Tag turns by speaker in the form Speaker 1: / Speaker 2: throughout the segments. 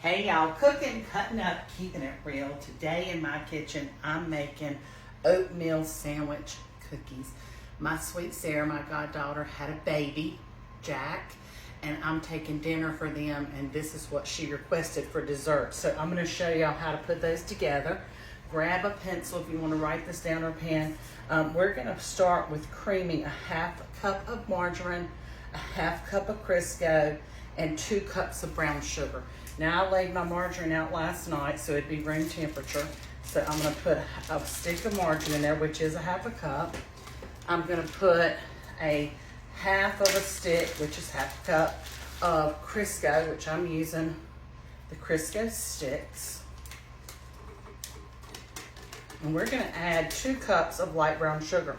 Speaker 1: Hey y'all, cooking, cutting up, keeping it real. Today in my kitchen, I'm making oatmeal sandwich cookies. My sweet Sarah, my goddaughter, had a baby, Jack, and I'm taking dinner for them, and this is what she requested for dessert. So I'm gonna show y'all how to put those together. Grab a pencil if you wanna write this down, or a pen. We're gonna start with creaming a half cup of margarine, a half cup of Crisco, and 2 cups of brown sugar. Now I laid my margarine out last night so it'd be room temperature. So I'm gonna put a stick of margarine in there, which is a half a cup. I'm gonna put a half of a stick, which is half a cup of Crisco, which I'm using the Crisco sticks. And we're gonna add 2 cups of light brown sugar.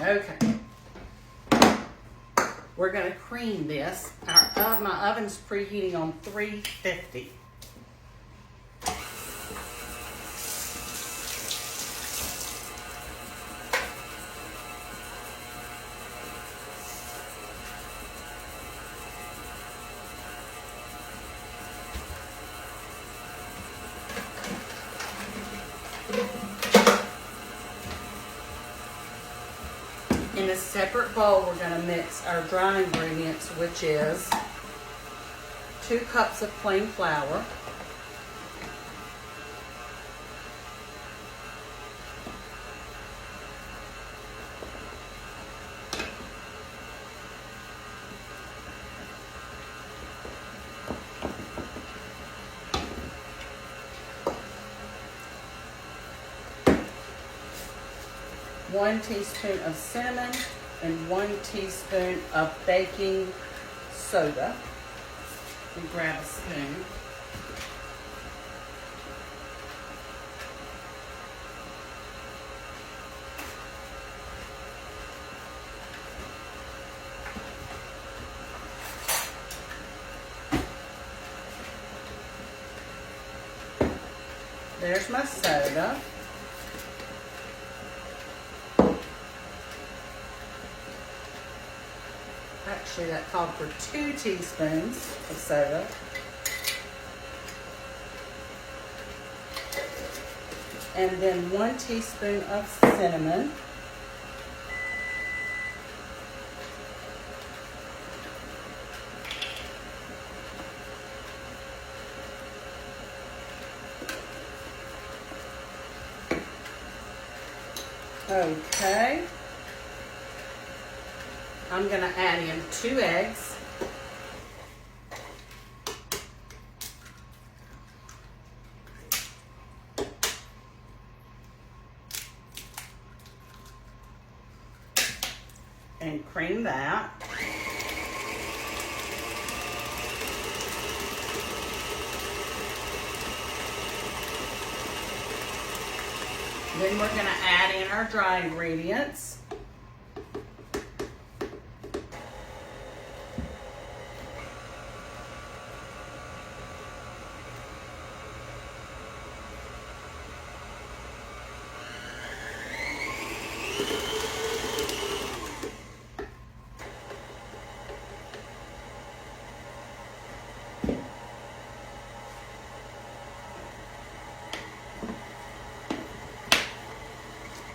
Speaker 1: Okay, we're gonna cream this. My oven's preheating on 350. In a separate bowl, we're going to mix our dry ingredients, which is 2 cups of plain flour, one teaspoon of cinnamon, and 1 teaspoon of baking soda. And grab a spoon. There's my soda. Actually, that called for 2 teaspoons of soda. And then 1 teaspoon of cinnamon. Okay. I'm going to add in 2 eggs. And cream that. Then we're going to add in our dry ingredients.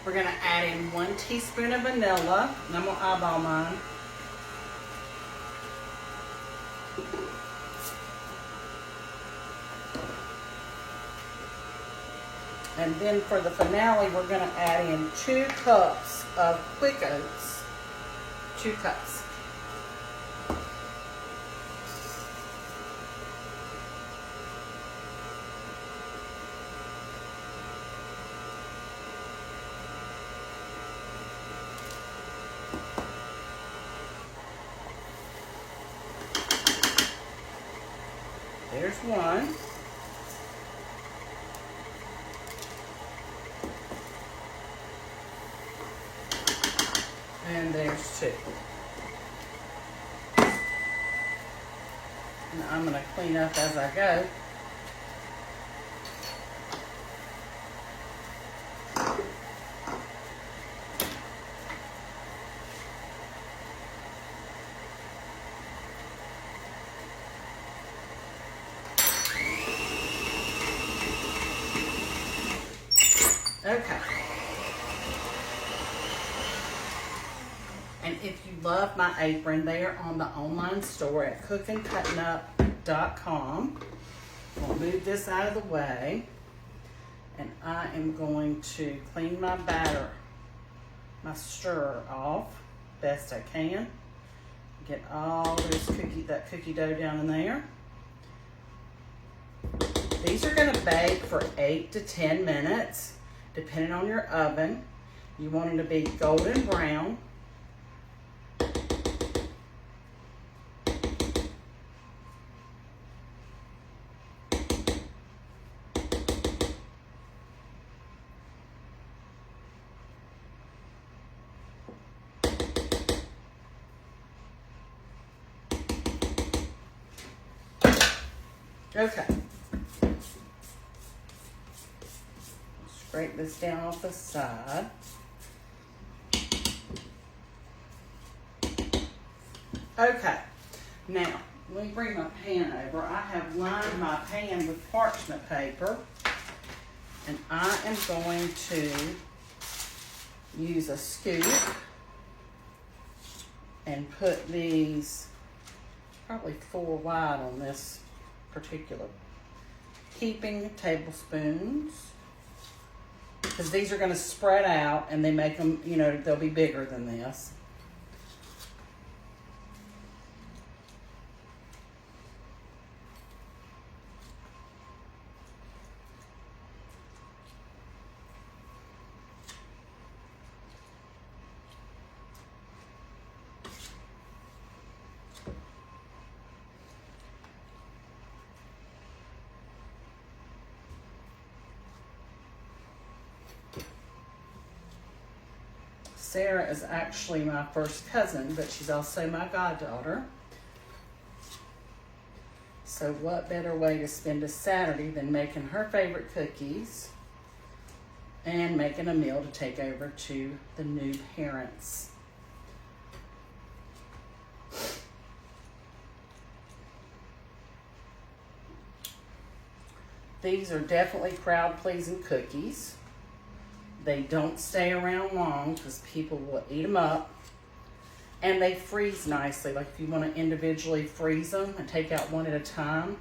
Speaker 1: We're going to add in 1 teaspoon of vanilla, and I'm going to eyeball mine. And then for the finale, we're going to add in 2 cups of quick oats. 2 cups. one. And there's two. And I'm going to clean up as I go. Okay. And if you love my apron, they are on the online store at cookandcuttingup.com. I'll move this out of the way. And I am going to clean my batter, my stirrer off best I can. Get all that cookie dough down in there. These are going to bake for 8 to 10 minutes, depending on your oven. You want them to be golden brown. Okay. Scrape this down off the side. Okay. Now, let me bring my pan over. I have lined my pan with parchment paper. And I am going to use a scoop and put these probably 4 wide on this particular heaping tablespoons, because these are going to spread out and they make them, you know, they'll be bigger than this. Sarah is actually my first cousin, but she's also my goddaughter. So what better way to spend a Saturday than making her favorite cookies and making a meal to take over to the new parents. These are definitely crowd-pleasing cookies. They don't stay around long because people will eat them up. And they freeze nicely. Like if you want to individually freeze them and take out one at a time.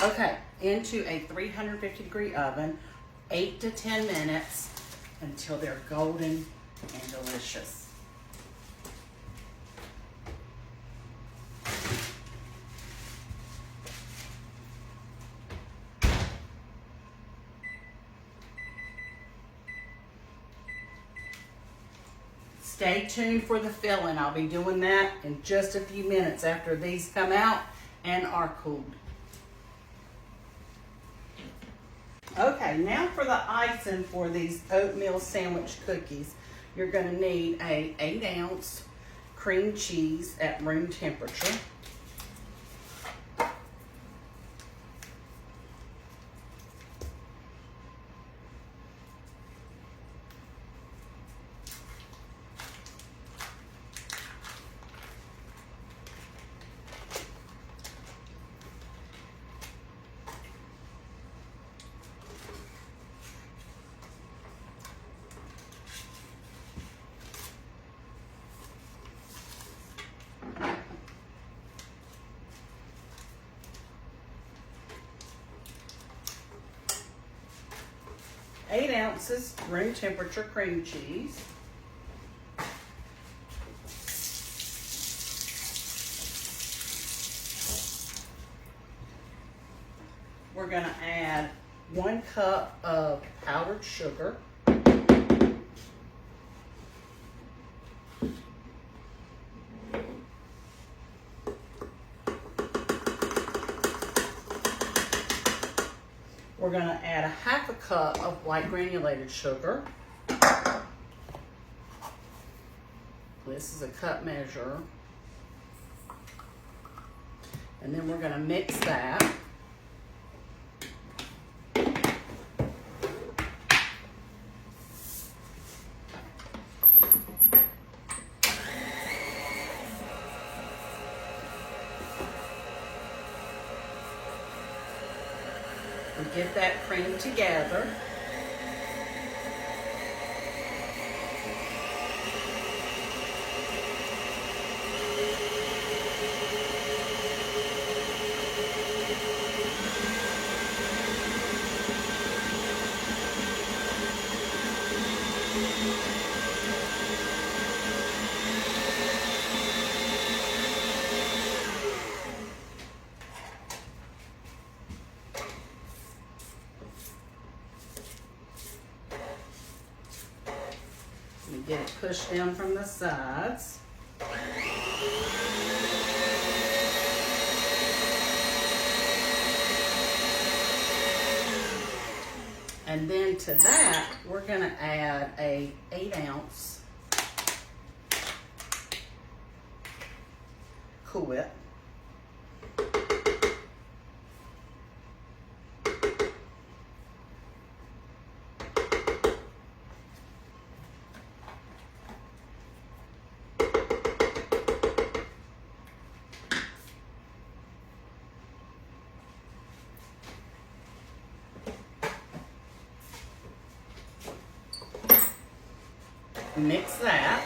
Speaker 1: Okay, into a 350-degree oven, 8 to 10 minutes until they're golden and delicious. Stay tuned for the filling. I'll be doing that in just a few minutes after these come out and are cooled. Okay, now for the icing for these oatmeal sandwich cookies. You're going to need a 8-ounce cream cheese at room temperature. 8 ounces room temperature cream cheese. We're going to add 1 cup of powdered sugar. We're going to add 1/2 cup of white granulated sugar. This is a cup measure. And then we're going to mix that. We get that cream together. We get it pushed down from the sides. And then to that, we're going to add a 8-ounce Cool Whip. Mix that.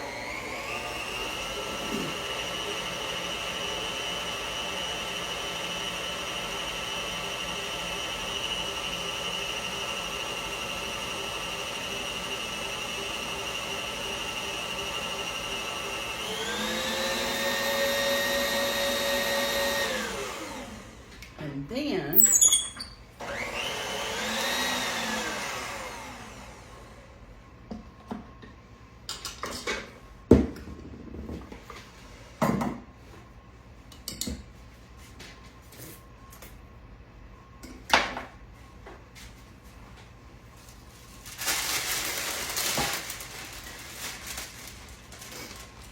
Speaker 1: And then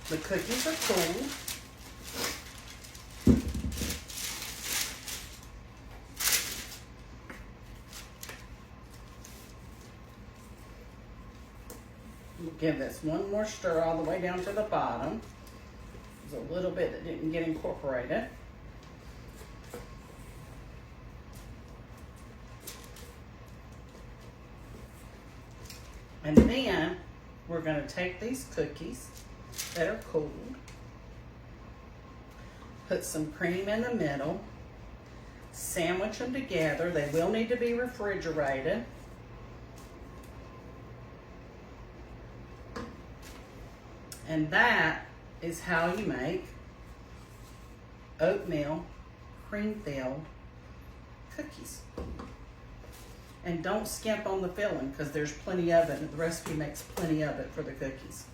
Speaker 1: the cookies are cool. We'll give this one more stir all the way down to the bottom. There's a little bit that didn't get incorporated. And then we're going to take these cookies that are cooled, put some cream in the middle, sandwich them together. They will need to be refrigerated. And that is how you make oatmeal cream-filled cookies. And don't skimp on the filling because there's plenty of it, and the recipe makes plenty of it for the cookies.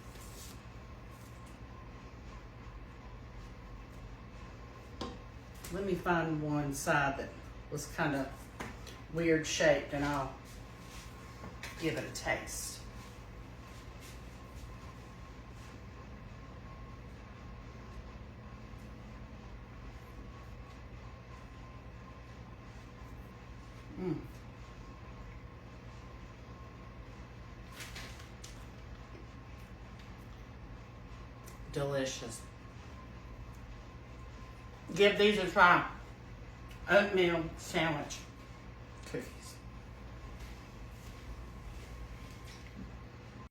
Speaker 1: Let me find one side that was kind of weird shaped and I'll give it a taste. Delicious. Give these a try. Oatmeal sandwich.